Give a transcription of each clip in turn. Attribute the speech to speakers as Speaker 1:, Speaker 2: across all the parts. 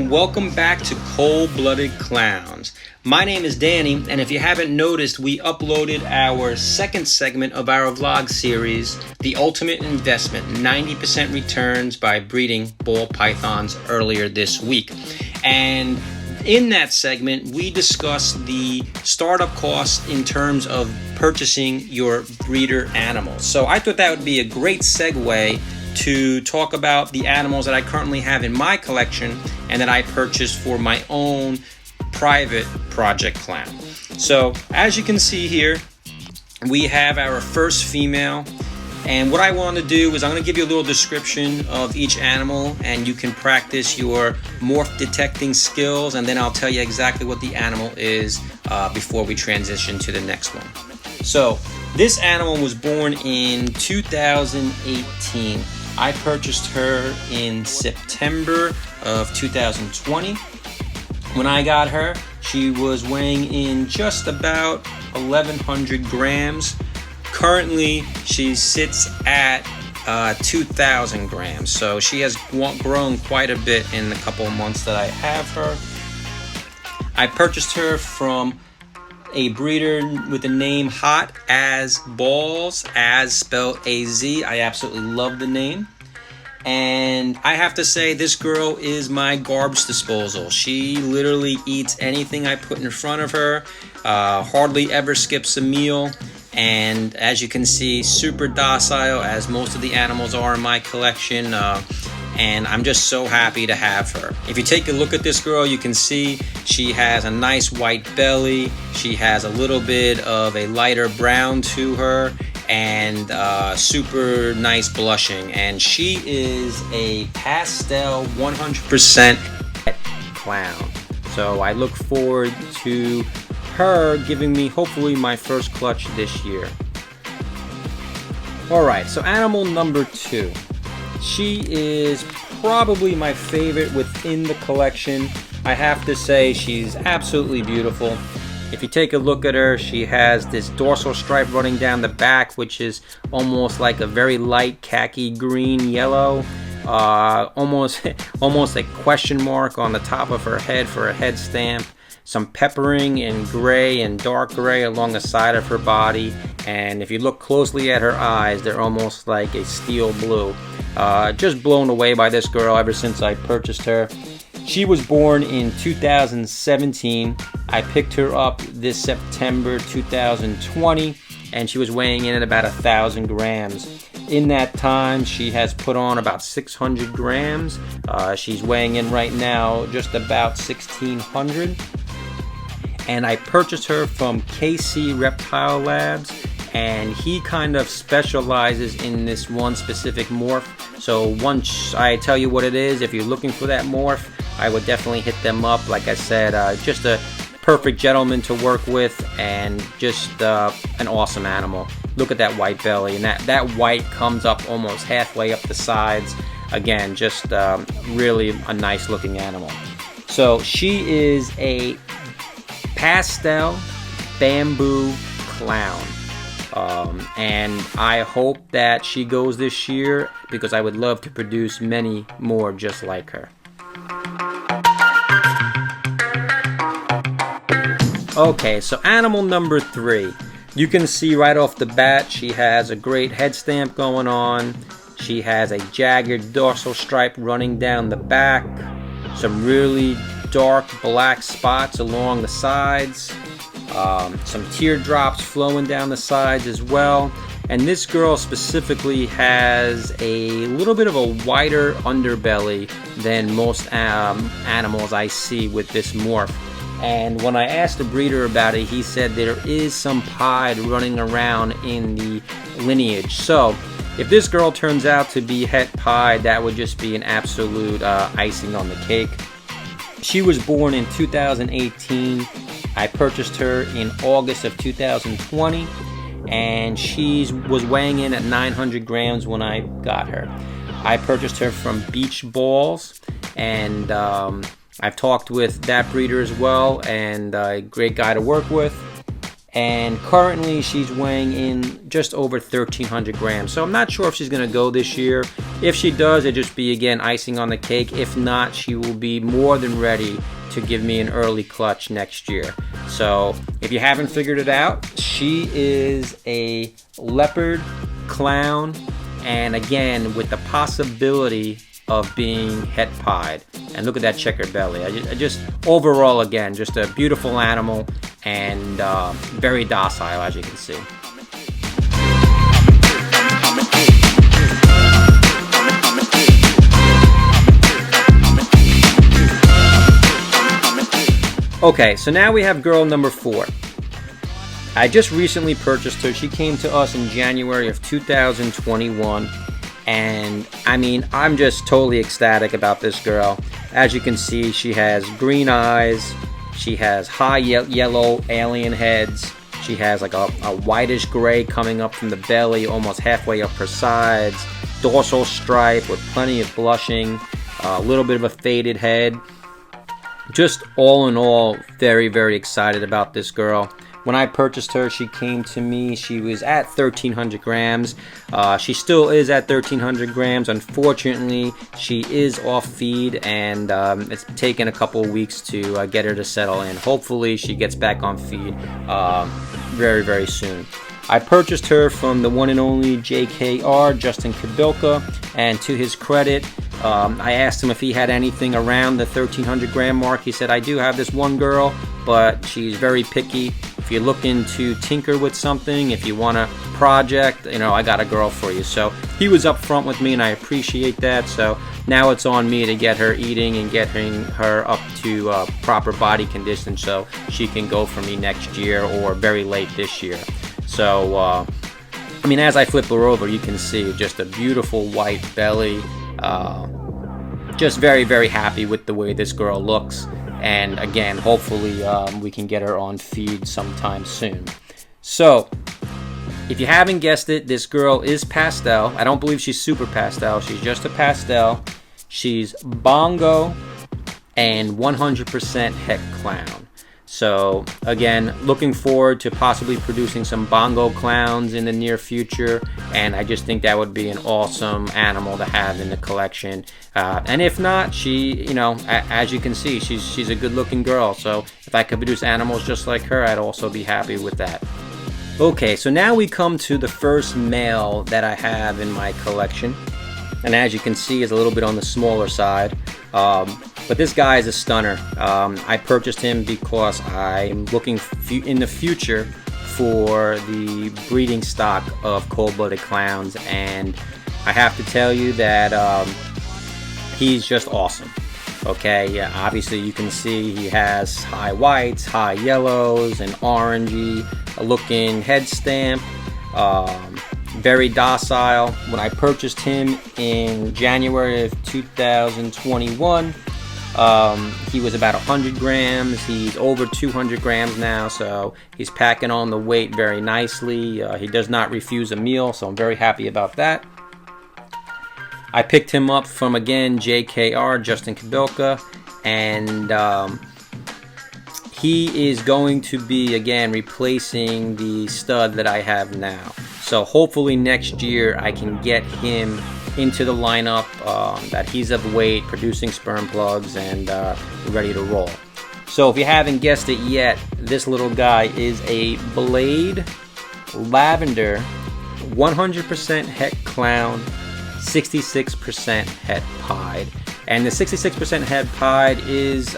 Speaker 1: and welcome back to Cold-Blooded Clowns. My name is Danny, and if you haven't noticed, we uploaded our second segment of our vlog series, The Ultimate Investment, 90% Returns by Breeding Ball Pythons, earlier this week. And in that segment, we discussed the startup costs in terms of purchasing your breeder animals. So I thought that would be a great segue to talk about the animals that I currently have in my collection and that I purchased for my own private project clown. So as you can see here, we have our first female, and what I want to do is I'm going to give you a little description of each animal and you can practice your morph detecting skills, and then I'll tell you exactly what the animal is before we transition to the next one. So this animal was born in 2018. I purchased her in September of 2020. When I got her, she was weighing in just about 1,100 grams. Currently, she sits at 2,000 grams. So she has grown quite a bit in the couple of months that I have her. I purchased her from a breeder with the name Hot As Balls, as spelled A-Z. I absolutely love the name. And I have to say, this girl is my garbage disposal. She literally eats anything I put in front of her, hardly ever skips a meal. And as you can see, super docile, as most of the animals are in my collection. And I'm just so happy to have her. If you take a look at this girl, you can see she has a nice white belly. She has a little bit of a lighter brown to her and super nice blushing. And she is a pastel 100% clown. So I look forward to her giving me hopefully my first clutch this year. Alright, so animal number 2. She is probably my favorite within the collection. I have to say, she's absolutely beautiful. If you take a look at her, she has this dorsal stripe running down the back, which is almost like a very light khaki green yellow. Almost a question mark on the top of her head for a head stamp. Some peppering in gray and dark gray along the side of her body, and if you look closely at her eyes, they're almost like a steel blue. Just blown away by this girl ever since I purchased her. She was born in 2017. I picked her up this September 2020, and she was weighing in at about 1,000 grams. In that time, she has put on about 600 grams. She's weighing in right now just about 1,600. And I purchased her from KC Reptile Labs, and he kind of specializes in this one specific morph. So once I tell you what it is, if you're looking for that morph, I would definitely hit them up. Like I said, just a perfect gentleman to work with, and just an awesome animal. Look at that white belly, and that white comes up almost halfway up the sides. Again, just really a nice looking animal. So she is a pastel bamboo clown, and I hope that she goes this year, because I would love to produce many more just like her. Okay, so animal number 3. You can see right off the bat she has a great head stamp going on. She has a jagged dorsal stripe running down the back, some really dark black spots along the sides, some teardrops flowing down the sides as well. And this girl specifically has a little bit of a wider underbelly than most animals I see with this morph. And when I asked the breeder about it, he said there is some pied running around in the lineage. So if this girl turns out to be het pied, that would just be an absolute icing on the cake. She was born in 2018. I purchased her in August of 2020, and she was weighing in at 900 grams when I got her. I purchased her from Beach Balls, and I've talked with that breeder as well, and a great guy to work with. and currently she's weighing in just over 1,300 grams. So I'm not sure if she's going to go this year. If she does, it'll just be, again, icing on the cake. If not, she will be more than ready to give me an early clutch next year. So if you haven't figured it out, she is a leopard clown, and again, with the possibility of being het pied. And look at that checkered belly. I just overall, again, just a beautiful animal, and very docile, as you can see. Okay, so now we have girl number 4. I just recently purchased her. She came to us in January of 2021. And I mean, I'm just totally ecstatic about this girl. As you can see, she has green eyes. She has high yellow alien heads. She has like a whitish gray coming up from the belly, almost halfway up her sides. Dorsal stripe with plenty of blushing. A little bit of a faded head. Just all in all, very, very excited about this girl. When I purchased her, she came to me, she was at 1,300 grams. She still is at 1,300 grams. Unfortunately, she is off feed, and it's taken a couple of weeks to get her to settle in. Hopefully, she gets back on feed very, very soon. I purchased her from the one and only JKR, Justin Kabilka, and to his credit, I asked him if he had anything around the 1,300 gram mark. He said, I do have this one girl, but she's very picky. If you're looking to tinker with something, if you want a project, you know, I got a girl for you. So he was upfront with me, and I appreciate that. So now it's on me to get her eating and getting her up to proper body condition so she can go for me next year or very late this year. So, I mean, as I flip her over, you can see just a beautiful white belly. Just very, very happy with the way this girl looks. And again, hopefully we can get her on feed sometime soon. So, if you haven't guessed it, this girl is pastel. I don't believe she's super pastel. She's just a pastel. She's bongo and 100% het clown. So again, looking forward to possibly producing some bongo clowns in the near future, and I just think that would be an awesome animal to have in the collection. And if not, she, you know, as you can see, she's a good-looking girl. So if I could produce animals just like her, I'd also be happy with that. Okay, so now we come to the first male that I have in my collection, and as you can see, is a little bit on the smaller side. But this guy is a stunner. I purchased him because I'm looking in the future for the breeding stock of cold-blooded clowns, and I have to tell you that he's just awesome. Okay, yeah, obviously you can see he has high whites, high yellows, and orangey looking head stamp. Very docile. When I purchased him in January of 2021, he was about 100 grams. He's over 200 grams now, so he's packing on the weight very nicely. He does not refuse a meal, so I'm very happy about that. I picked him up from, again, JKR, Justin Kabilka, and he is going to be, again, replacing the stud that I have now. So hopefully next year I can get him into the lineup, that he's of weight, producing sperm plugs, and ready to roll. So if you haven't guessed it yet, this little guy is a Blade Lavender 100% het clown, 66% het pied. And the 66% het pied is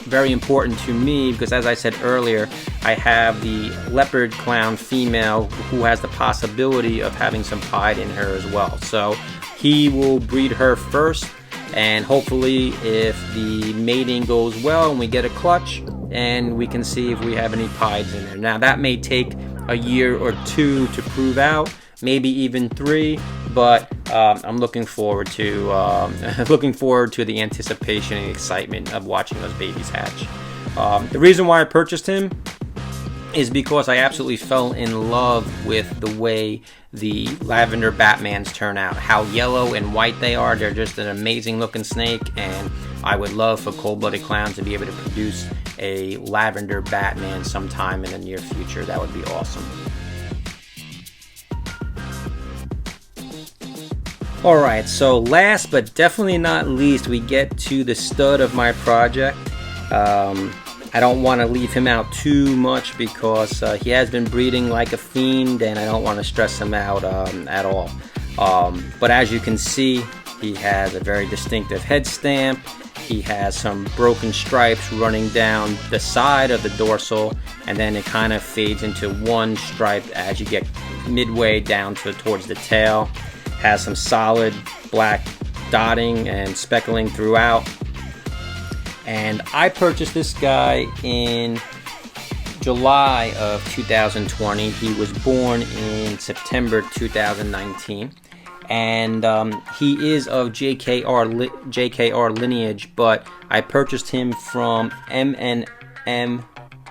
Speaker 1: very important to me because, as I said earlier, I have the leopard clown female who has the possibility of having some pied in her as well. So he will breed her first, and hopefully if the mating goes well and we get a clutch, and we can see if we have any pieds in there. Now that may take a year or two to prove out, maybe even 3, but I'm looking forward to the anticipation and excitement of watching those babies hatch. The reason why I purchased him, is because I absolutely fell in love with the way the lavender Batmans turn out. How yellow and white they are. They're just an amazing looking snake, and I would love for Cold-Blooded Clowns to be able to produce a lavender Batman sometime in the near future. That would be awesome. Alright, so last but definitely not least, we get to the stud of my project. I don't want to leave him out too much because he has been breeding like a fiend, and I don't want to stress him out at all. But as you can see, he has a very distinctive head stamp. He has some broken stripes running down the side of the dorsal, and then it kind of fades into one stripe as you get midway down towards the tail. Has some solid black dotting and speckling throughout. And I purchased this guy in July of 2020. He was born in September 2019. And he is of JKR lineage, but I purchased him from M&M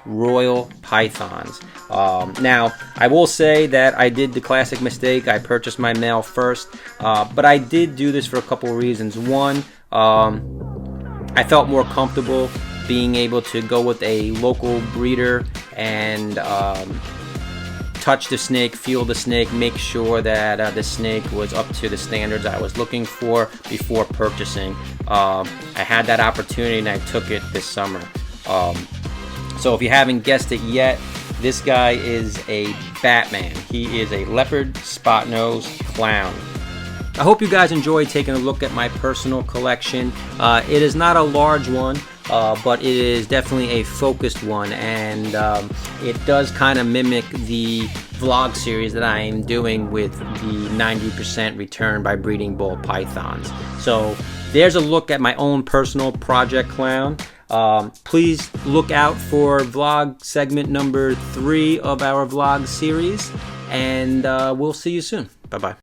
Speaker 1: Royal Pythons. Now, I will say that I did the classic mistake. I purchased my male first, but I did do this for a couple of reasons. One, I felt more comfortable being able to go with a local breeder and touch the snake, feel the snake, make sure that the snake was up to the standards I was looking for before purchasing. I had that opportunity and I took it this summer. So if you haven't guessed it yet, this guy is a Batman. He is a leopard spot-nose clown. I hope you guys enjoyed taking a look at my personal collection. It is not a large one, but it is definitely a focused one, and it does kind of mimic the vlog series that I am doing with the 90% return by breeding bull pythons. So there's a look at my own personal project clown. Please look out for vlog segment number 3 of our vlog series, and we'll see you soon. Bye-bye.